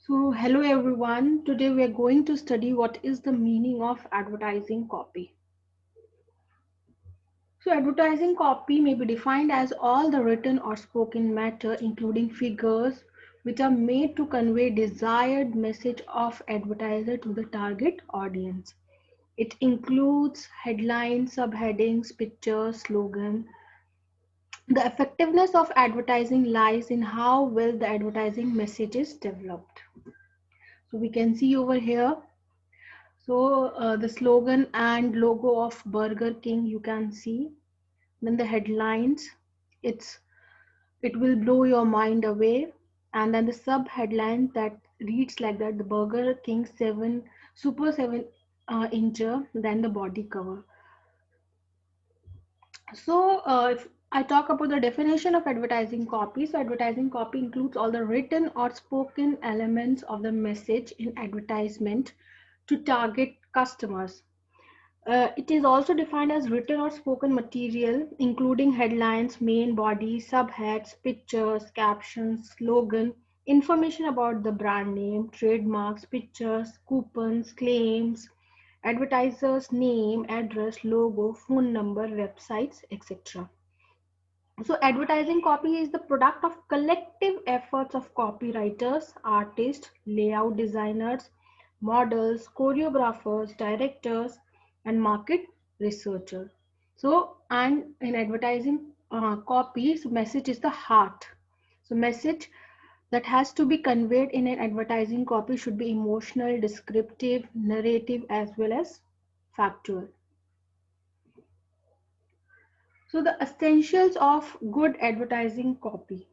So, hello everyone. Today we are going to study what is the meaning of advertising copy. So, advertising copy may be defined as all the written or spoken matter, including figures, which are made to convey desired message of advertiser to the target audience. It includes headlines, subheadings, pictures, slogan. The effectiveness of advertising lies in how well the advertising message is developed. So, we can see over here. So the slogan and logo of Burger King you can see. Then the headlines, it's it will blow your mind away. And then the sub headline that reads like that: the Burger King 7 incher. Then the body cover. So if I talk about the definition of advertising copy, so advertising copy includes all the written or spoken elements of the message in advertisement to target customers. It is also defined as written or spoken material, including headlines, main body, subheads, pictures, captions, slogan, information about the brand name, trademarks, pictures, coupons, claims, advertiser's name, address, logo, phone number, websites, etc. So, advertising copy is the product of collective efforts of copywriters, artists, layout designers, models, choreographers, directors, and market researchers. So, and in advertising copy, so message is the heart. So, message that has to be conveyed in an advertising copy should be emotional, descriptive, narrative, as well as factual. So, the essentials of good advertising copy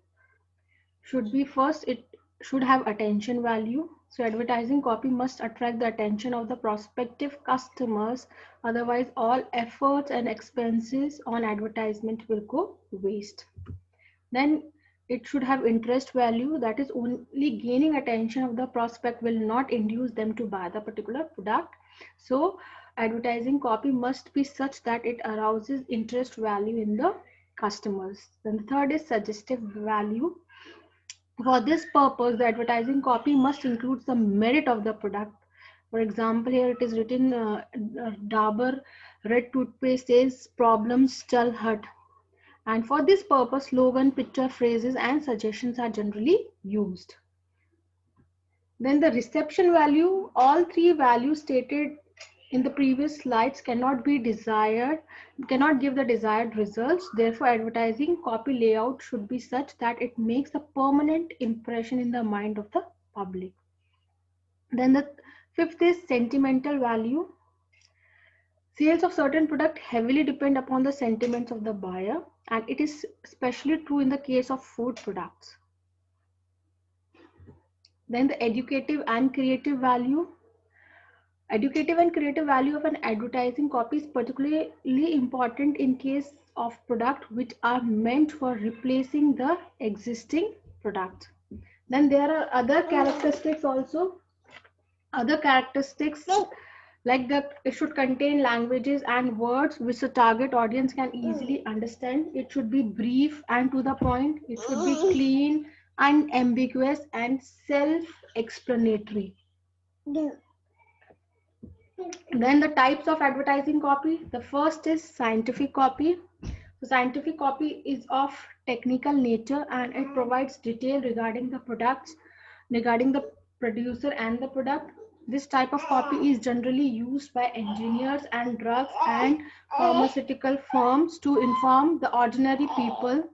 should be: first, it should have attention value. So advertising copy must attract the attention of the prospective customers, otherwise all efforts and expenses on advertisement will go waste. Then it should have interest value, that is, only gaining attention of the prospect will not induce them to buy the particular product. So advertising copy must be such that it arouses interest value in the customers. Then the third is suggestive value. For this purpose, the advertising copy must include the merit of the product. For example, here it is written Dabur red toothpaste says problems still hurt. And for this purpose, slogan, picture, phrases, and suggestions are generally used. Then the reception value, all three values stated in the previous slides cannot give the desired results. Therefore, advertising copy layout should be such that it makes a permanent impression in the mind of the public. Then the fifth is sentimental value. Sales of certain product heavily depend upon the sentiments of the buyer, and it is especially true in the case of food products. Then the educative and creative value. Educative and creative value of an advertising copy is particularly important in case of products which are meant for replacing the existing product. Then there are other characteristics also. Other characteristics like that it should contain languages and words which the target audience can easily understand. It should be brief and to the point. It should be clean, unambiguous, and self-explanatory. Then the types of advertising copy. The first is scientific copy. So scientific copy is of technical nature and it provides detail regarding the products, regarding the producer and the product. This type of copy is generally used by engineers and drugs and pharmaceutical firms to inform the ordinary people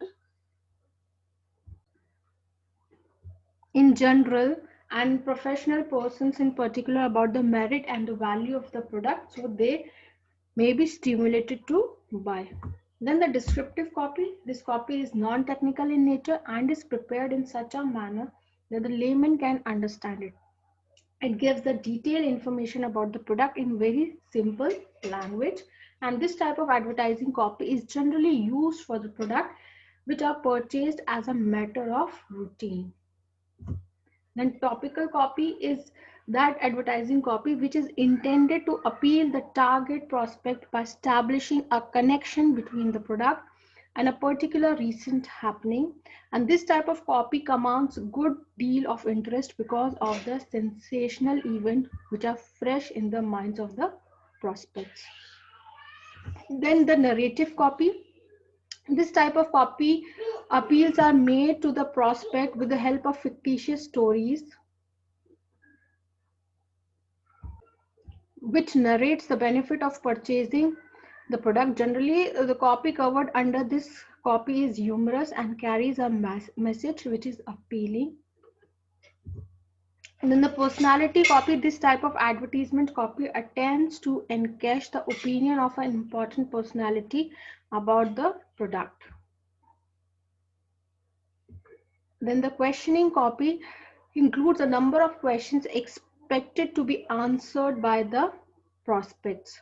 in general and professional persons in particular about the merit and the value of the product, so they may be stimulated to buy. Then the descriptive copy. This copy is non-technical in nature and is prepared in such a manner that the layman can understand it. It gives the detailed information about the product in very simple language, and this type of advertising copy is generally used for the product which are purchased as a matter of routine. Then topical copy is that advertising copy which is intended to appeal the target prospect by establishing a connection between the product, and a particular recent happening. And this type of copy commands a good deal of interest because of the sensational event which are fresh in the minds of the prospects. Then the narrative copy. This type of copy appeals are made to the prospect with the help of fictitious stories which narrates the benefit of purchasing the product. Generally, the copy covered under this copy is humorous and carries a message which is appealing. And then the personality copy, this type of advertisement copy attempts to encash the opinion of an important personality about the product. Then the questioning copy includes a number of questions expected to be answered by the prospects.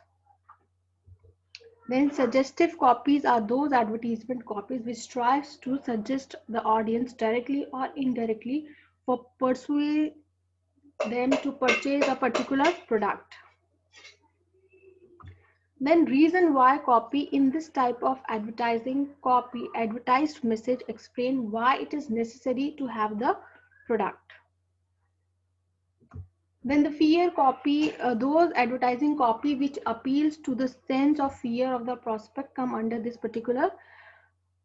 Then suggestive copies are those advertisement copies which tries to suggest the audience directly or indirectly for persuade them to purchase a particular product. Then reason why copy. In this type of advertising copy, advertised message explain why it is necessary to have the product. Then the fear copy, those advertising copy which appeals to the sense of fear of the prospect come under this particular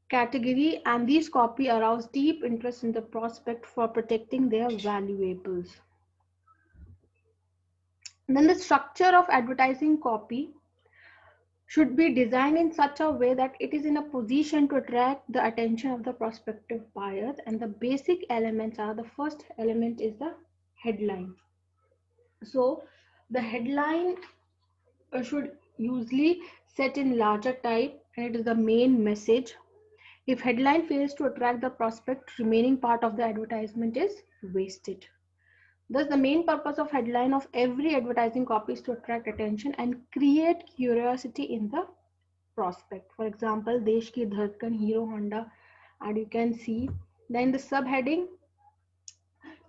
category, and these copy arouse deep interest in the prospect for protecting their valuables. Then the structure of advertising copy should be designed in such a way that it is in a position to attract the attention of the prospective buyers, and the basic elements are: the first element is the headline. So the headline should usually set in larger type, and it is the main message. If headline fails to attract the prospect, remaining part of the advertisement is wasted. Thus, the main purpose of headline of every advertising copy is to attract attention and create curiosity in the prospect. For example, Desh Ki Dhadkan, Hero Honda, and you can see. Then the subheading,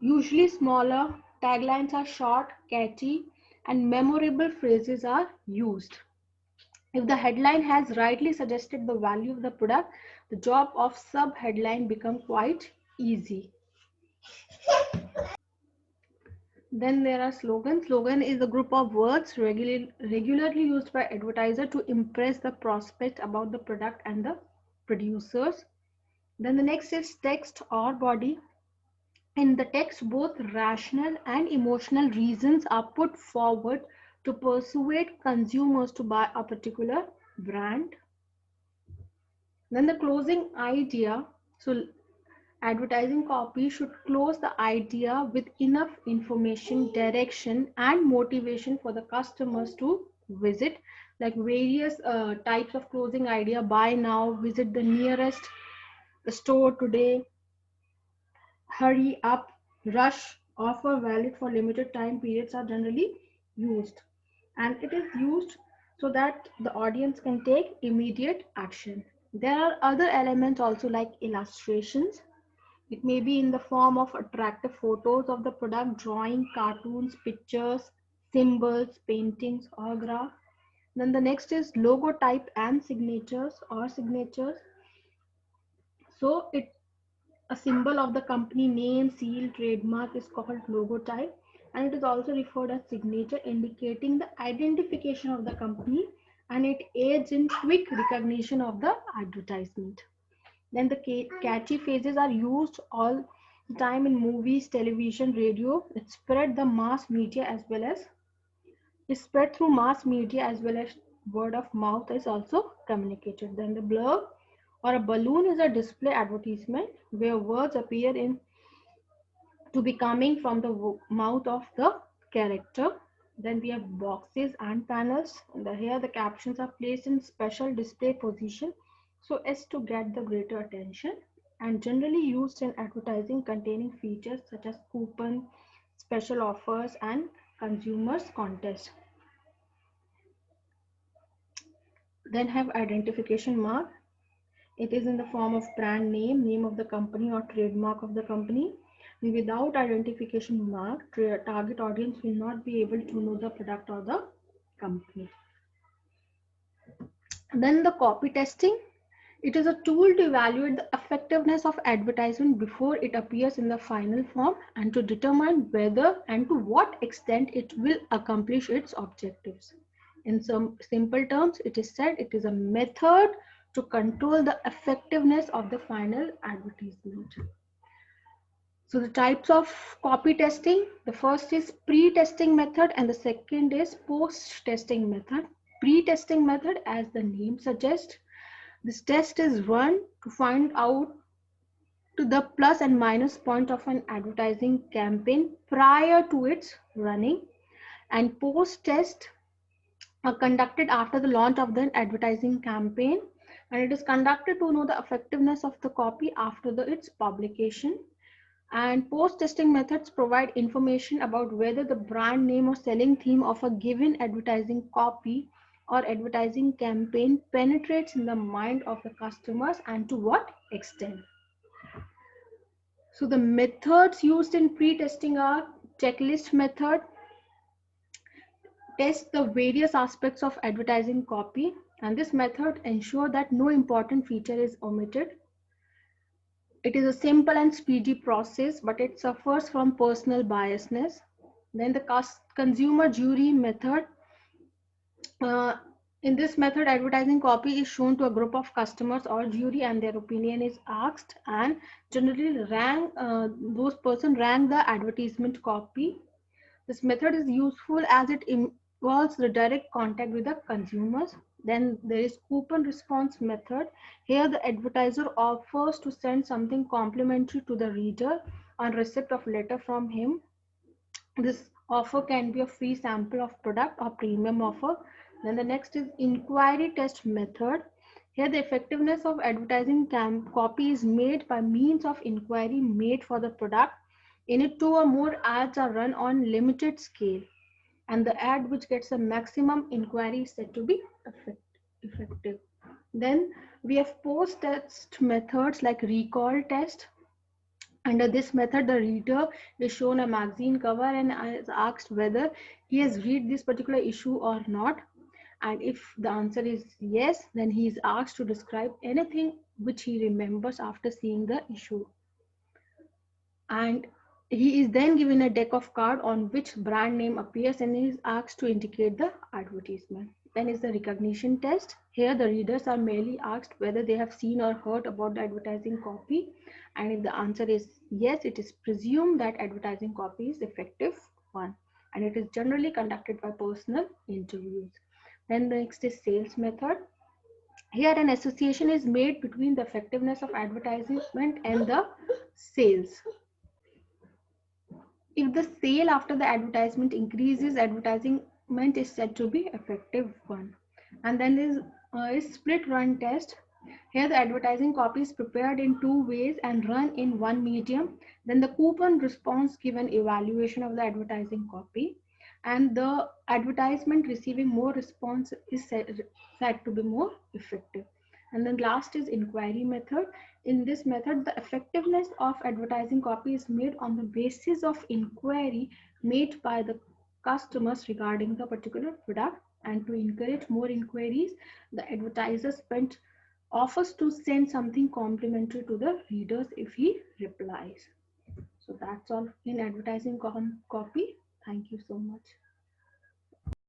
usually smaller, taglines are short, catchy, and memorable phrases are used. If the headline has rightly suggested the value of the product, the job of sub-headline becomes quite easy. Then there are slogans. Slogan is a group of words regularly used by advertiser to impress the prospect about the product and the producers. Then the next is text or body. In the text, both rational and emotional reasons are put forward to persuade consumers to buy a particular brand. Then the closing idea. So advertising copy should close the idea with enough information, direction, and motivation for the customers to visit, like various types of closing idea: buy now, visit the nearest store today, hurry up, rush, offer valid for limited time periods are generally used. And it is used so that the audience can take immediate action. There are other elements also, like illustrations. It may be in the form of attractive photos of the product, drawing, cartoons, pictures, symbols, paintings, or graph. Then the next is logo type and signatures or signatures. So a symbol of the company name, seal, trademark is called logo type, and it is also referred as signature, indicating the identification of the company, and it aids in quick recognition of the advertisement. Then the catchy phrases are used all the time in movies, television, radio. It spread the mass media as well as is spread through mass media as well as word of mouth is also communicated. Then the blurb or a balloon is a display advertisement where words appear in to be coming from the mouth of the character. Then we have boxes and panels. Here the captions are placed in special display position so as to get the greater attention, and generally used in advertising containing features such as coupon, special offers, and consumers contest. Then have identification mark. It is in the form of brand name, name of the company, or trademark of the company. Without identification mark, target audience will not be able to know the product or the company. Then the copy testing. It is a tool to evaluate the effectiveness of advertisement before it appears in the final form and to determine whether and to what extent it will accomplish its objectives. In some simple terms, it is said it is a method to control the effectiveness of the final advertisement. So the types of copy testing, the first is pre-testing method and the second is post-testing method. Pre-testing method, as the name suggests, this test is run to find out to the plus and minus point of an advertising campaign prior to its running, and post-test are conducted after the launch of the advertising campaign, and it is conducted to know the effectiveness of the copy after its publication. And post-testing methods provide information about whether the brand name or selling theme of a given advertising copy or advertising campaign penetrates in the mind of the customers and to what extent. So the methods used in pre-testing are checklist method, test the various aspects of advertising copy, and this method ensures that no important feature is omitted. It is a simple and speedy process, but it suffers from personal biasness. Then the consumer jury method. Uh, in this method, advertising copy is shown to a group of customers or jury, and their opinion is asked. And generally, those person rank the advertisement copy. This method is useful as it involves the direct contact with the consumers. Then there is coupon response method. Here the advertiser offers to send something complimentary to the reader on receipt of letter from him. This offer can be a free sample of product or premium offer. Then the next is inquiry test method. Here the effectiveness of advertising copy is made by means of inquiry made for the product. In it, two or more ads are run on limited scale, and the ad which gets a maximum inquiry is said to be effective. Then we have post-test methods like recall test. Under this method, the reader is shown a magazine cover and is asked whether he has read this particular issue or not. And if the answer is yes, then he is asked to describe anything which he remembers after seeing the issue. And he is then given a deck of cards on which brand name appears and he is asked to indicate the advertisement. Then is the recognition test. Here the readers are merely asked whether they have seen or heard about the advertising copy, and if the answer is yes, it is presumed that advertising copy is effective one, and it is generally conducted by personal interviews. Then the next is sales method. Here an association is made between the effectiveness of advertisement and the sales. If the sale after the advertisement increases, advertisement is said to be effective one. And then is split run test. Here the advertising copy is prepared in two ways and run in one medium. Then the coupon response give an evaluation of the advertising copy, and the advertisement receiving more response is said to be more effective. And then last is inquiry method. In this method, the effectiveness of advertising copy is made on the basis of inquiry made by the customers regarding the particular product, and to encourage more inquiries, the advertiser offers to send something complimentary to the readers if he replies. So that's all in advertising copy. Thank you so much.